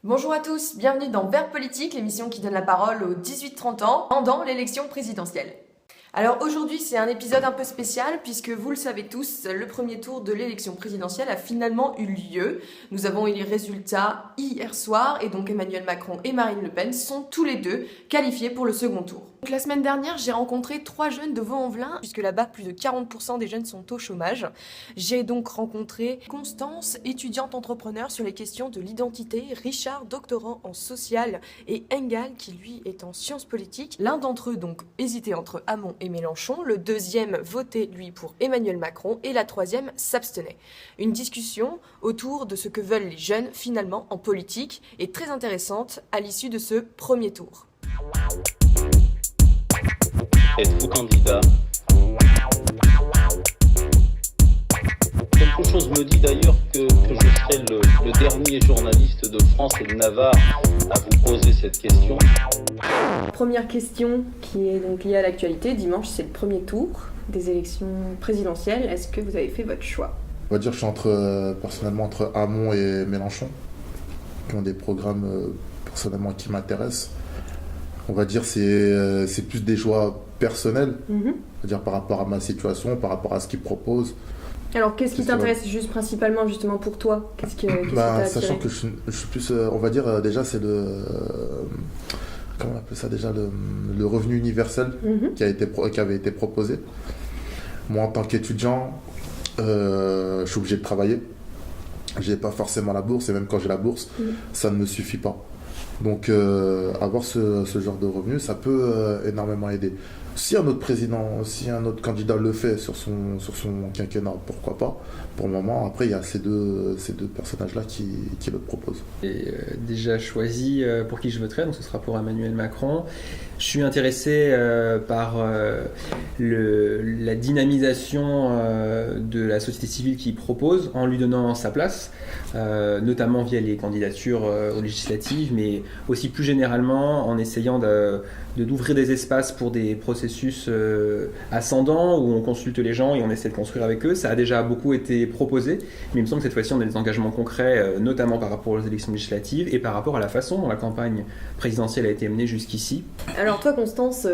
Bonjour à tous, bienvenue dans Vert Politique, l'émission qui donne la parole aux 18-30 ans pendant l'élection présidentielle. Alors aujourd'hui c'est un épisode un peu spécial puisque vous le savez tous, le premier tour de l'élection présidentielle a finalement eu lieu. Nous avons eu les résultats hier soir et donc Emmanuel Macron et Marine Le Pen sont tous les deux qualifiés pour le second tour. Donc la semaine dernière j'ai rencontré 3 jeunes de Vaux-en-Velin puisque là-bas plus de 40% des jeunes sont au chômage. J'ai donc rencontré Constance, étudiante entrepreneur sur les questions de l'identité, Richard, doctorant en social et Engal qui lui est en sciences politiques. L'un d'entre eux donc hésitait entre Hamon et Mélenchon, le deuxième votait lui pour Emmanuel Macron et la troisième s'abstenait. Une discussion autour de ce que veulent les jeunes finalement en politique est très intéressante à l'issue de ce premier tour. Êtes-vous candidat? Quelque chose me dit d'ailleurs que je serai le dernier journaliste de France et de Navarre à vous poser cette question. Première question qui est donc liée à l'actualité. Dimanche, c'est le premier tour des élections présidentielles. Est-ce que vous avez fait votre choix ? On va dire que je suis personnellement entre Hamon et Mélenchon, qui ont des programmes personnellement qui m'intéressent. On va dire que c'est plus des choix personnels, c'est-à-dire par rapport à ma situation, par rapport à ce qu'ils proposent. Alors, qu'est-ce qui t'intéresse juste principalement justement pour toi ? Qu'est-ce qui t'a attiré ? Sachant que je suis plus, on va dire déjà c'est comment on appelle ça déjà, le revenu universel qui avait été proposé. Moi en tant qu'étudiant, je suis obligé de travailler. J'ai pas forcément la bourse et même quand j'ai la bourse, ça ne me suffit pas. Donc avoir ce genre de revenu, ça peut énormément aider. Si un autre candidat le fait sur son quinquennat, pourquoi pas. Pour le moment, après, il y a ces deux personnages-là qui le proposent. J'ai déjà choisi pour qui je voterai, donc ce sera pour Emmanuel Macron. Je suis intéressé par la dynamisation de la société civile qu'il propose en lui donnant sa place, notamment via les candidatures aux législatives, mais aussi plus généralement en essayant d'ouvrir des espaces pour des processus ascendants où on consulte les gens et on essaie de construire avec eux. Ça a déjà beaucoup été proposé, mais il me semble que cette fois-ci on a des engagements concrets, notamment par rapport aux élections législatives et par rapport à la façon dont la campagne présidentielle a été menée jusqu'ici. Alors toi Constance,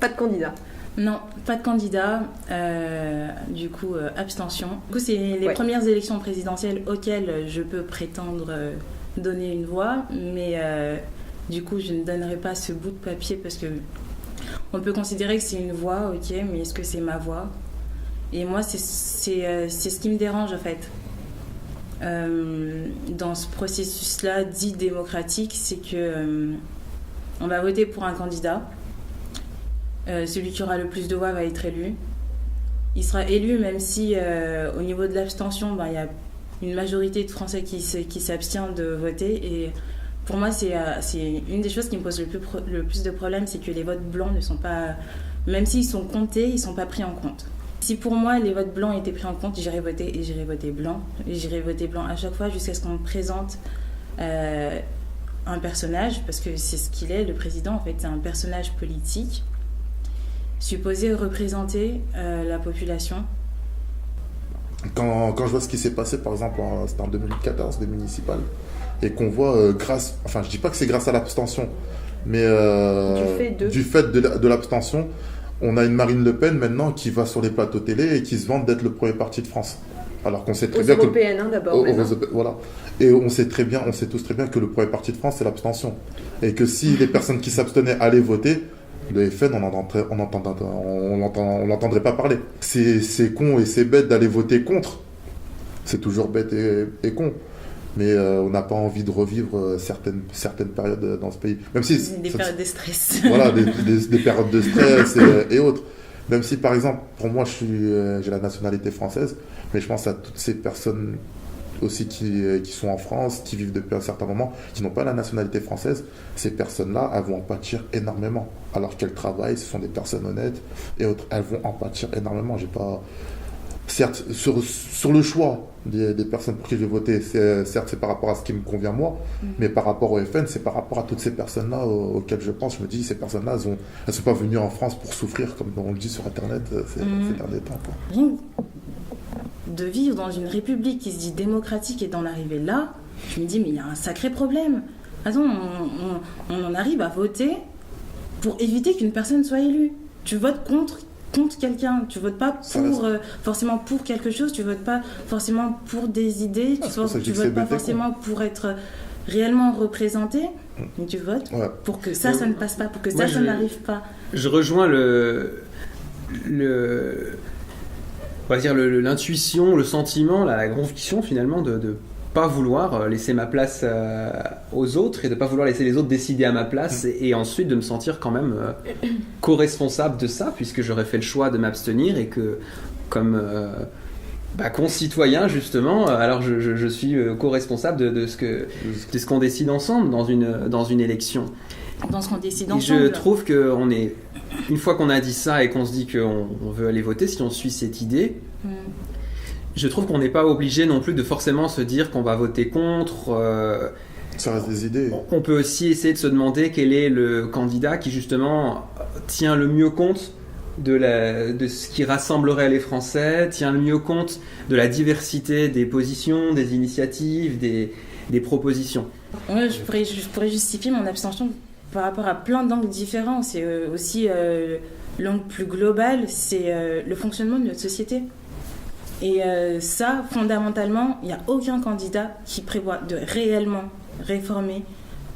pas de candidat ? Non, pas de candidat, du coup abstention. Du coup c'est les premières élections présidentielles auxquelles je peux prétendre donner une voix, mais du coup je ne donnerai pas ce bout de papier parce que on peut considérer que c'est une voix, ok, mais est-ce que c'est ma voix ? Et moi c'est ce qui me dérange en fait. Dans ce processus-là dit démocratique, c'est que on va voter pour un candidat. Celui qui aura le plus de voix va être élu. Il sera élu même si au niveau de l'abstention, il y a une majorité de Français qui s'abstient de voter. Et pour moi, c'est une des choses qui me pose le plus de problèmes, c'est que les votes blancs ne sont pas... Même s'ils sont comptés, ils ne sont pas pris en compte. Si pour moi, les votes blancs étaient pris en compte, j'irais voter et j'irais voter blanc. Et j'irais voter blanc à chaque fois jusqu'à ce qu'on me présente un personnage, parce que c'est ce qu'il est, le président, en fait, c'est un personnage politique supposé représenter la population. Quand je vois ce qui s'est passé, par exemple, c'était en 2014, des municipales, et qu'on voit je dis pas que c'est grâce à l'abstention, mais du fait de l'abstention, on a une Marine Le Pen maintenant qui va sur les plateaux télé et qui se vante d'être le premier parti de France. Alors qu'on sait très bien européennes, d'abord. Voilà. Et on sait tous très bien que le premier parti de France, c'est l'abstention. Et que si les personnes qui s'abstenaient allaient voter, le FN, on n'entendrait pas parler. C'est con et c'est bête d'aller voter contre. C'est toujours bête et con. Mais on n'a pas envie de revivre certaines périodes dans ce pays. Même si des périodes de stress. Voilà, des périodes de stress et autres. Même si, par exemple, pour moi, j'ai la nationalité française, mais je pense à toutes ces personnes aussi qui sont en France, qui vivent depuis un certain moment, qui n'ont pas la nationalité française. Ces personnes-là, elles vont en pâtir énormément. Alors qu'elles travaillent, ce sont des personnes honnêtes et autres. Elles vont en pâtir énormément. Certes, sur le choix des personnes pour qui je vais voter, c'est par rapport à ce qui me convient moi, mais par rapport au FN, c'est par rapport à toutes ces personnes-là auxquelles je pense. Je me dis, ces personnes-là, elles ne sont pas venues en France pour souffrir, comme on le dit sur Internet ces derniers temps. Rien de vivre dans une république qui se dit démocratique et d'en arriver là, Je me dis, mais il y a un sacré problème. Attends, on en arrive à voter pour éviter qu'une personne soit élue. Tu votes contre quelqu'un, tu votes pas pour forcément pour quelque chose, tu votes pas forcément pour des idées, tu votes pas forcément pour être réellement représenté, mais tu votes pour que ça ne passe pas, pour que ça n'arrive pas. Je rejoins on va dire l'intuition, le sentiment, la conviction finalement de pas vouloir laisser ma place aux autres et de pas vouloir laisser les autres décider à ma place et ensuite de me sentir quand même co-responsable de ça, puisque j'aurais fait le choix de m'abstenir et que comme concitoyen justement, alors je suis co-responsable de ce qu'on décide ensemble dans une élection. Dans ce qu'on décide et ensemble. je trouve qu'on est, une fois qu'on a dit ça et qu'on se dit qu'on veut aller voter, si on suit cette idée, je trouve qu'on n'est pas obligé non plus de forcément se dire qu'on va voter contre. Ça reste des idées. On peut aussi essayer de se demander quel est le candidat qui justement tient le mieux compte de ce qui rassemblerait les Français, tient le mieux compte de la diversité des positions, des initiatives, des propositions. Ouais, je pourrais justifier mon abstention par rapport à plein d'angles différents. C'est aussi l'angle plus global, c'est le fonctionnement de notre société. Et ça, fondamentalement, il n'y a aucun candidat qui prévoit de réellement réformer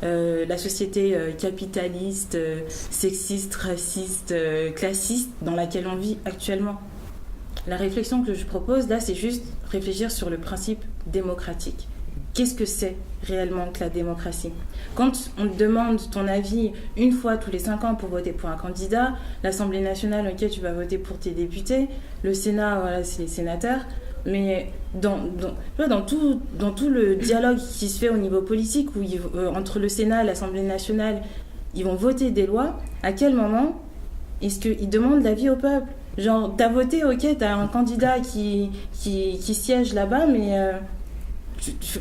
la société capitaliste, sexiste, raciste, classiste dans laquelle on vit actuellement. La réflexion que je propose là, c'est juste réfléchir sur le principe démocratique. Qu'est-ce que c'est réellement que la démocratie ? Quand on te demande ton avis une fois tous les 5 ans pour voter pour un candidat, l'Assemblée nationale, ok, tu vas voter pour tes députés, le Sénat, voilà, c'est les sénateurs, mais dans tout le dialogue qui se fait au niveau politique, où entre le Sénat et l'Assemblée nationale, ils vont voter des lois, à quel moment est-ce qu'ils demandent l'avis au peuple ? Genre, t'as voté, ok, t'as un candidat qui siège là-bas, mais...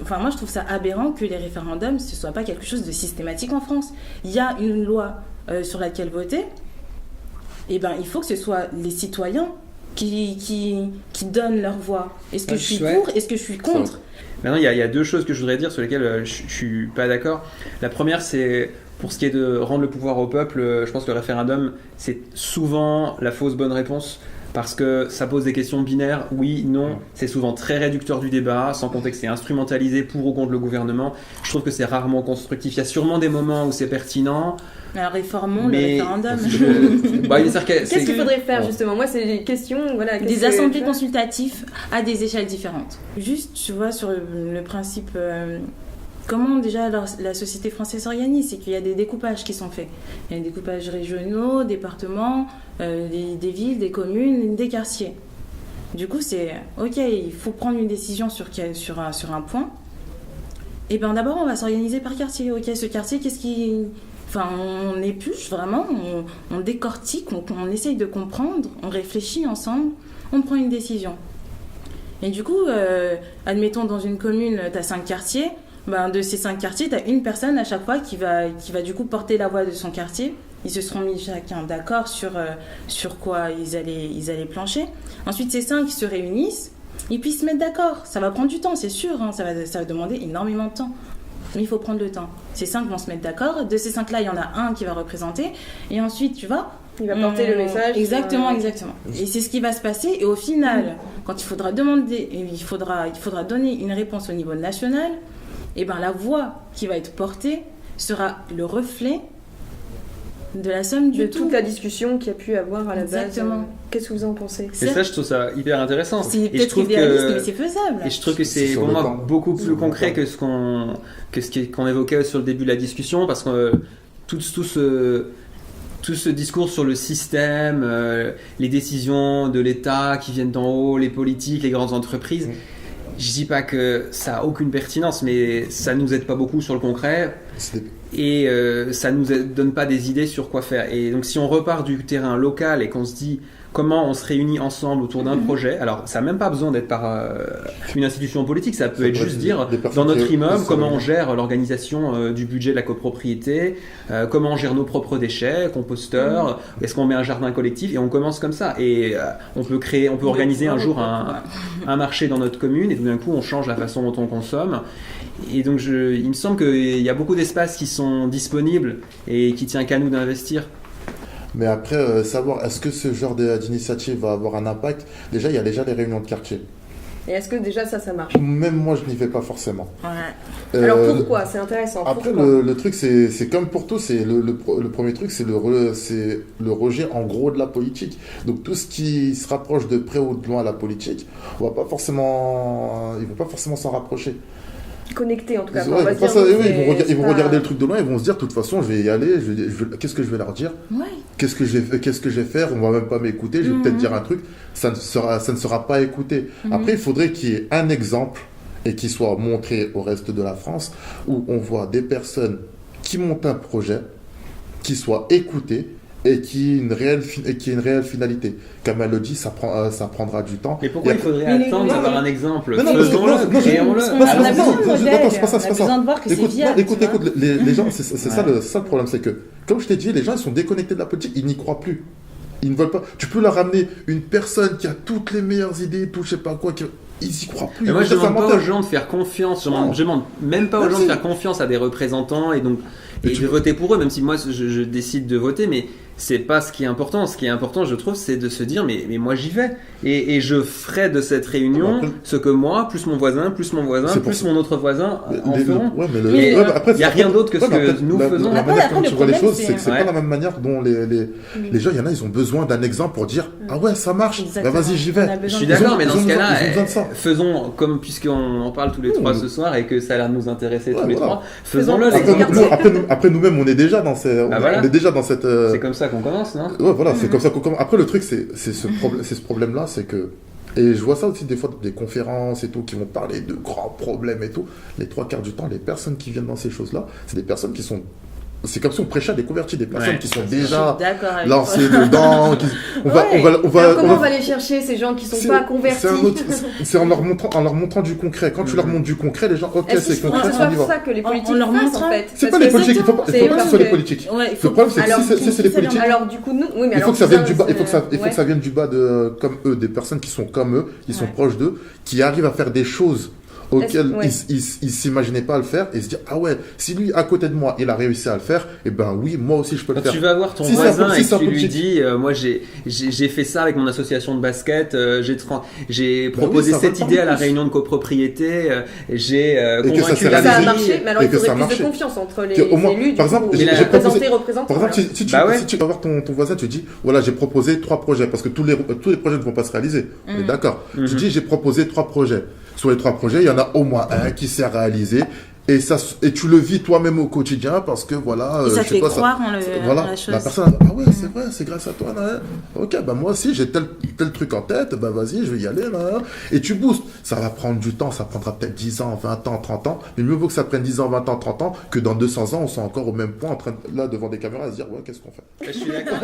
moi, je trouve ça aberrant que les référendums, ce ne soit pas quelque chose de systématique en France. Il y a une loi sur laquelle voter. Et ben, il faut que ce soit les citoyens qui donnent leur voix. Est-ce que je suis pour ? Est-ce que je suis contre ? Maintenant, il y a deux choses que je voudrais dire sur lesquelles je ne suis pas d'accord. La première, c'est pour ce qui est de rendre le pouvoir au peuple. Je pense que le référendum, c'est souvent la fausse bonne réponse. Parce que ça pose des questions binaires, oui, non, c'est souvent très réducteur du débat, sans compter que c'est instrumentalisé pour ou contre le gouvernement. Je trouve que c'est rarement constructif. Il y a sûrement des moments où c'est pertinent. Alors réformons le référendum. Qu'est-ce qu'il faudrait faire justement ? Moi, c'est des questions, voilà. Des assemblées consultatives à des échelles différentes. Juste, tu vois, sur le principe... Comment déjà la société française s'organise ? C'est qu'il y a des découpages qui sont faits. Il y a des découpages régionaux, départements, des villes, des communes, des quartiers. Du coup, c'est ok, il faut prendre une décision sur un point. Et bien d'abord, on va s'organiser par quartier. Ok, ce quartier, qu'est-ce qui... Enfin, on épluche vraiment, on décortique, on essaye de comprendre, on réfléchit ensemble, on prend une décision. Et du coup, admettons dans une commune, tu as 5 quartiers. De ces 5 quartiers, tu as une personne à chaque fois qui va du coup porter la voix de son quartier. Ils se seront mis chacun d'accord sur quoi ils allaient plancher. Ensuite, ces 5 se réunissent et puis se mettent d'accord. Ça va prendre du temps, c'est sûr, hein, ça va demander énormément de temps. Mais il faut prendre le temps. Ces 5 vont se mettre d'accord. De ces 5-là, il y en a un qui va représenter. Et ensuite, tu vois... Il va porter le message. Exactement. Et c'est ce qui va se passer. Et au final, quand il faudra demander, il faudra donner une réponse au niveau national... Et ben la voix qui va être portée sera le reflet de la somme du de tout. Toute la discussion qu'il y a pu avoir à la base. Qu'est-ce que vous en pensez ? Et ça, je trouve ça hyper intéressant. C'est peut-être idéaliste, mais c'est faisable. Et je trouve que c'est pour moi beaucoup plus concret que ce qu'on évoquait sur le début de la discussion, parce que tout ce discours sur le système, les décisions de l'État qui viennent d'en haut, les politiques, les grandes entreprises... Je dis pas que ça a aucune pertinence, mais ça nous aide pas beaucoup sur le concret et ça nous donne pas des idées sur quoi faire. Et donc si on repart du terrain local et qu'on se dit comment on se réunit ensemble autour d'un projet, alors ça n'a même pas besoin d'être par une institution politique, ça peut être juste dire dans notre immeuble comment on gère l'organisation du budget de la copropriété, comment on gère nos propres déchets, composteurs, est-ce qu'on met un jardin collectif, et on commence comme ça. Et on peut organiser un jour un marché dans notre commune, et tout d'un coup on change la façon dont on consomme. Et donc, il me semble qu'il y a beaucoup d'espaces qui sont disponibles et qui tient qu'à nous d'investir. Mais après, savoir est-ce que ce genre d'initiative va avoir un impact, déjà, il y a déjà les réunions de quartier. Et est-ce que déjà ça marche? Même moi, je n'y vais pas forcément. Ouais. Alors pourquoi? C'est intéressant. Après, Pourquoi le truc, c'est comme pour tout, c'est le premier truc, c'est le rejet en gros de la politique. Donc tout ce qui se rapproche de près ou de loin à la politique, ils vont pas forcément s'en rapprocher. Connecté en tout cas. Ouais, on va ils vont dire, pas- non, oui, c'est ils vont pas- regarder le truc de loin, ils vont se dire, de toute façon, je vais y aller, qu'est-ce que je vais leur dire? Ouais. Qu'est-ce que je vais faire? On va même pas m'écouter, je vais peut-être dire un truc, ça ne sera pas écouté. Après, il faudrait qu'il y ait un exemple et qui soit montré au reste de la France où on voit des personnes qui montent un projet, qui soient écoutées et qui ait une réelle finalité. Comme elle le dit, ça prendra du temps. Et pourquoi il faudrait Mais attendre oui, d'avoir mais- un exemple? Non, parce que- Faisons-le, non, créons-le. On a Alors, besoin de non, modèles, d'accord, c'est pas ça, on c'est a pas ça. besoin de voir que c'est Écoute, viable. écoute, tu vois. les gens, c'est ça, Ouais. ça le problème, c'est que, comme je t'ai dit, les gens, ils sont déconnectés de la politique, ils n'y croient plus. Ils ne veulent pas. Tu peux leur ramener une personne qui a toutes les meilleures idées, tout je sais pas quoi, ils y croient plus. Mais moi, Ils je vont demande faire pas ça aux gens de faire confiance. Non. Je demande même pas aux Même gens de si- faire confiance à des représentants et Mais tu- de voter pour eux, même si moi je décide de voter, mais c'est pas ce qui est important. Ce qui est important, je trouve, c'est de se dire mais moi j'y vais et je ferai de cette réunion Après- ce que moi, plus mon voisin, C'est pour plus ça- mon autre voisin en feront. Ouais, mais Et après, y a rien d'autre que ce mais que après, nous faisons. La Après, manière dont le tu vois les problème, choses, c'est que c'est Ouais. pas la même manière dont les gens, il y en a, ils ont besoin d'un exemple pour dire ah ouais, ça marche, bah Exactement. vas-y, j'y On a vais. besoin Je suis de- d'accord, Ils ont- mais dans ils ont ce cas-là, besoin- ils ont besoin de ça. faisons comme puisqu'on en parle tous les trois Oui. ce soir et que ça a l'air de nous intéresser Ouais, tous les voilà. trois, faisons-le Faisons- l'exemple. Après nous-mêmes, on est déjà dans voilà. on est déjà dans cette. C'est comme ça qu'on commence, non? Ouais, voilà, c'est comme ça qu'on commence. Après, le truc, c'est ce problème-là, c'est que. Et je vois ça aussi des fois dans des conférences et tout, qui vont parler de grands problèmes et tout. Les trois quarts du temps, les personnes qui viennent dans ces choses-là, c'est des personnes qui sont. C'est comme si on prêchait à des convertis, des personnes Ouais. qui sont Je suis déjà d'accord avec lancées toi. dedans. Alors comment on va aller chercher ces gens qui sont c'est- pas convertis? c'est un autre- c'est en leur montrant du concret. Quand tu leur montres du concret, les gens, ok, Est-ce que c'est c'est concret, pas on y ça va. que les politiques En leur fassent en montrant- fait? C'est pas Parce les que politiques, il faut pas c'est que ce parce soit les que- politiques. Ouais, il Le faut problème, c'est que Alors, si c'est les politiques, Alors du coup nous, oui mais il faut alors que ça vienne du bas, c'est- il faut que ouais. ça vienne du bas de comme eux, des personnes qui sont comme eux, qui sont Ouais. proches d'eux, qui arrivent à faire des choses auxquelles Ouais. ils s'imaginaient pas le faire et se dire ah ouais, si lui à côté de moi il a réussi à le faire, et ben oui, moi aussi je peux le Quand faire. tu vas voir ton Si c'est voisin un- si et c'est un que tu lui politique. dis moi j'ai fait ça avec mon association de basket, j'ai proposé ça cette va idée à la plus. réunion de copropriété, j'ai que ça convaincu s'est la Ça a réalisé. mairie. marché, mais alors Et il que faudrait ça a plus de marché. confiance entre les Que au moins, élus, par exemple, du coup, j'ai les proposé- représentants. Par exemple, si Bah ouais. tu vas voir ton voisin, tu dis voilà, j'ai proposé 3 projets parce que tous les projets ne vont pas se réaliser. On est d'accord. Tu dis j'ai proposé 3 projets. Sur les 3 projets, il y en a au moins un qui s'est réalisé. Et tu le vis toi-même au quotidien parce que voilà. Et ça je te sais fait pas, ça- croire en voilà, la chose. la personne, ah ouais, c'est vrai, c'est grâce à toi, là. Ok, bah moi aussi, j'ai tel truc en tête, bah vas-y, je vais y aller, là. Et tu boostes. Ça va prendre du temps, ça prendra peut-être 10 ans, 20 ans, 30 ans. Mais mieux vaut que ça prenne 10 ans, 20 ans, 30 ans que dans 200 ans, on soit encore au même point, là, devant des caméras, à se dire, ouais, qu'est-ce qu'on fait? Je suis d'accord.